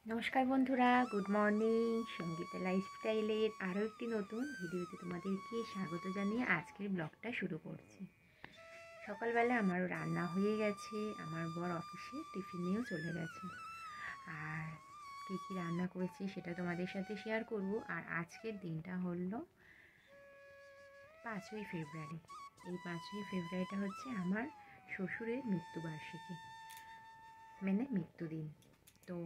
নমস্কার বন্ধুরা, good morning. Sangeeta লাইফস্টাইলের আরও একটি নতুন ভিডিওতে তোমাদেরকে স্বাগত জানিয়ে আজকের ব্লগটা শুরু করছি। সকালবেলা আমারও রান্না হয়ে গেছে, আমার বর অফিসে টিফিন নিয়েও চলে গেছে। আর কী কী রান্না করেছি সেটা তোমাদের সাথে শেয়ার করব। আর আজকের দিনটা হলো 5ই ফেব্রুয়ারি। এই 5ই ফেব্রুয়ারিটা হচ্ছে আমার শ্বশুরের মৃত্যুবার্ষিকী, মানে মৃত্যুদিন। তো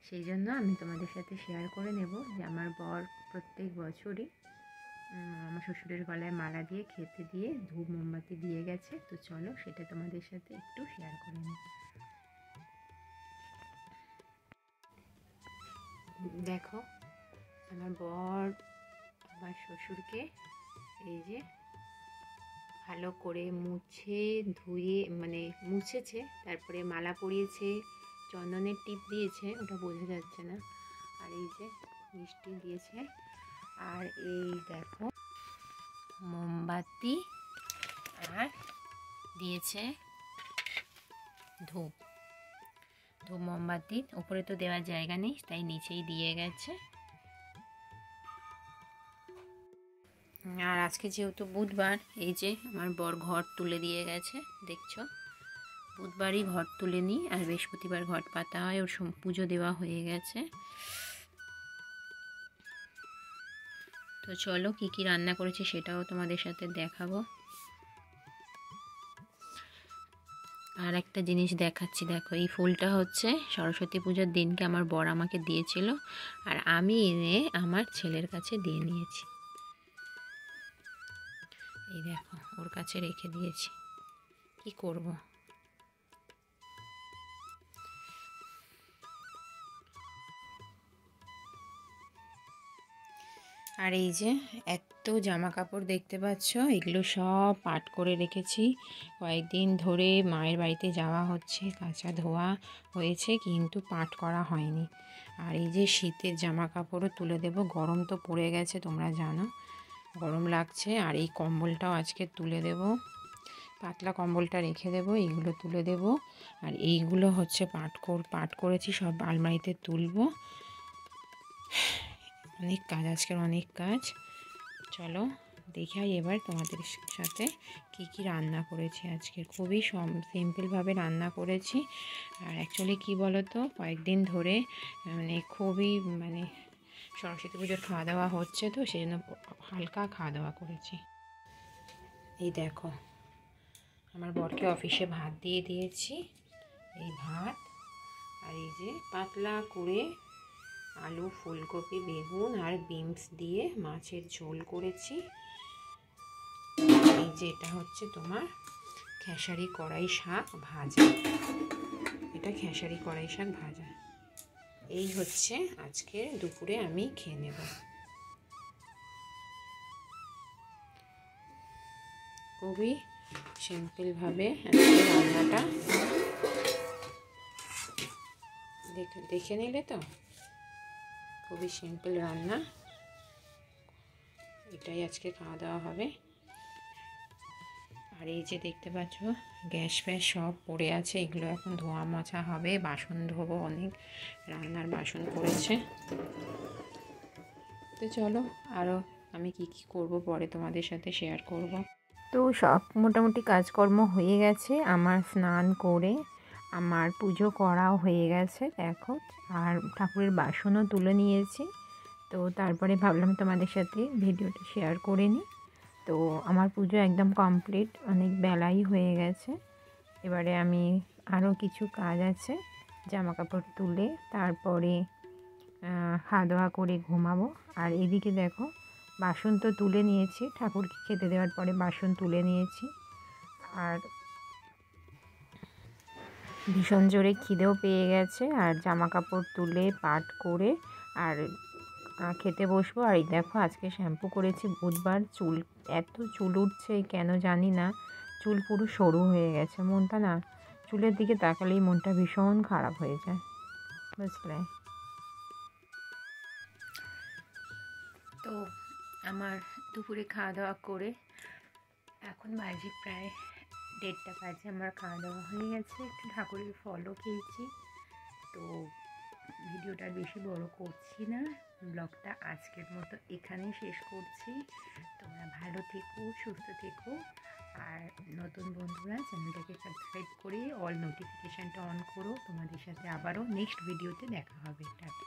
সেই জন্য আমি তোমাদের সাথে শেয়ার করে নেব যে আমার বর প্রত্যেক বছরই আমার শ্বশুরের গলায় মালা দিয়ে, খেতে দিয়ে, ধূপ মোমবাতি দিয়ে গেছে। তো চলো সেটা তোমাদের সাথে একটু শেয়ার করে নিই। দেখো, আমার বর আমার শ্বশুরকে এই যে ভালো করে মুছে ধুয়ে, মানে মুছেছে, তারপরে মালা পরিয়েছে, চন্দনের টিপ দিয়েছে, ওটা বোঝা যাচ্ছে না। আর এই যে মিষ্টি দিয়েছে, আর এই দেখো মোমবাতি, আর দিয়েছে ধূপ। মোমবাতির উপরে তো দেওয়ার জায়গা নেই, তাই নিচেই দিয়ে গেছে। আর আজকে যেহেতু বুধবার, এই যে আমার বর ঘর তুলে দিয়ে গেছে, দেখছো। বুধবারই ঘর তুলে নিই, আর বৃহস্পতিবার ঘট পাতা হয়, ওর পুজো দেওয়া হয়ে গেছে। তো চলো কী কী রান্না করেছি সেটাও তোমাদের সাথে দেখাবো। আর একটা জিনিস দেখাচ্ছি, দেখো এই ফুলটা হচ্ছে সরস্বতী পূজার দিনকে আমার বর আমাকে দিয়েছিল, আর আমি এনে আমার ছেলের কাছে দিয়ে নিয়েছি। এই দেখো ওর কাছে রেখে দিয়েছি, কি করব। আর এই যে এত জামা কাপড় দেখতে পাচ্ছ, এগুলো সব পাট করে রেখেছি। কয়েকদিন ধরে মায়ের বাড়িতে যাওয়া হচ্ছে, কাঁচা ধোয়া হয়েছে কিন্তু পাট করা হয়নি। আর এই যে শীতের জামা কাপড়ও তুলে দেব, গরম তো পড়ে গেছে, তোমরা জানো গরম লাগছে। আর এই কম্বলটাও আজকে তুলে দেব, পাতলা কম্বলটা রেখে দেব, এইগুলো তুলে দেব। আর এইগুলো হচ্ছে পাট করেছি, সব আলমারিতে তুলবো। অনেক কাজ, আজকের অনেক কাজ। চলো দেখাই এবার তোমাদের সাথে কি কি রান্না করেছি আজকে। খুবই সিম্পলভাবে রান্না করেছি। আর অ্যাকচুয়ালি কী বলো তো, কয়েকদিন ধরে খুবই সরস্বতী পুজোর খাওয়া দাওয়া হচ্ছে, তো সেই জন্য হালকা খাওয়া দাওয়া করেছি। এই দেখো আমার বরকে অফিসে ভাত দিয়ে দিয়েছি, এই ভাত। আর এই যে পাতলা করে আলু, ফুলকপি, বেগুন আর বিনস দিয়ে মাছের ঝোল করেছি। এই যে এটা হচ্ছে তোমার খেসারি কড়াই শাক ভাজা, এটা খেসারি কড়াই শাক ভাজা। এই হচ্ছে আজকে দুপুরে আমি খেয়ে নেব। খুবই সিম্পলভাবে আজকে রান্নাটা দেখে নিলে তো, খুবই সিম্পল রান্না। এটাই আজকে খাওয়া দাওয়া হবে। আর এই যে দেখতে পাচ্ছ গ্যাস ফ্যাস সব পড়ে আছে, এগুলো এখন ধোয়া মোছা হবে, বাসন ধোবো, অনেক রান্নার বাসন পড়েছে। তো চলো আরও আমি কি কি করব পরে তোমাদের সাথে শেয়ার করব। তো সব মোটামুটি কাজকর্ম হয়ে গেছে, আমার স্নান করে আমার পুজো করাও হয়ে গেছে দেখো। আর ঠাকুরের বাসনও তুলে নিয়েছি। তো তারপরে ভাবলাম তোমাদের সাথে ভিডিওটা শেয়ার করে নিই। তো আমার পুজো একদম কমপ্লিট, অনেক বেলাই হয়ে গেছে। এবারে আমি আরও কিছু কাজ আছে, জামা কাপড় তুলে তারপরে খাওয়া দাওয়া করে ঘুমাবো। আর এদিকে দেখো বাসন তো তুলে নিয়েছি, ঠাকুরকে খেতে দেওয়ার পরে বাসন তুলে নিয়েছি। আর ভীষণ জোরে খিদেও পেয়ে গেছে, আর জামা কাপড় তুলে পাট করে আর খেতে বসবো। আর এই দেখো আজকে শ্যাম্পু করেছি, বুধবার, চুল এত চুল উঠছে কেন জানি না, চুল পুরো সরু হয়ে গেছে। মনটা না, চুলের দিকে তাকালেই মনটা ভীষণ খারাপ হয়ে যায়, বুঝলে। তো আমার দুপুরে খাওয়া দাওয়া করে এখন বাজে প্রায় 1:30 বাজে, আমার খাওয়া দাওয়া হয়ে গেছে, একটু ঠাকুরের ফলও খেয়েছি। তো ভিডিওটা বেশি বড় করছি না, ব্লগটা আজকের মতো এখানেই শেষ করছি। তোমরা ভালো থেকো, সুস্থ থেকো। আর নতুন বন্ধুরা চ্যানেলটাকে সাবস্ক্রাইব করে অল নোটিফিকেশানটা অন করো। তোমাদের সাথে আবারও নেক্সট ভিডিওতে দেখা হবে। টাটা।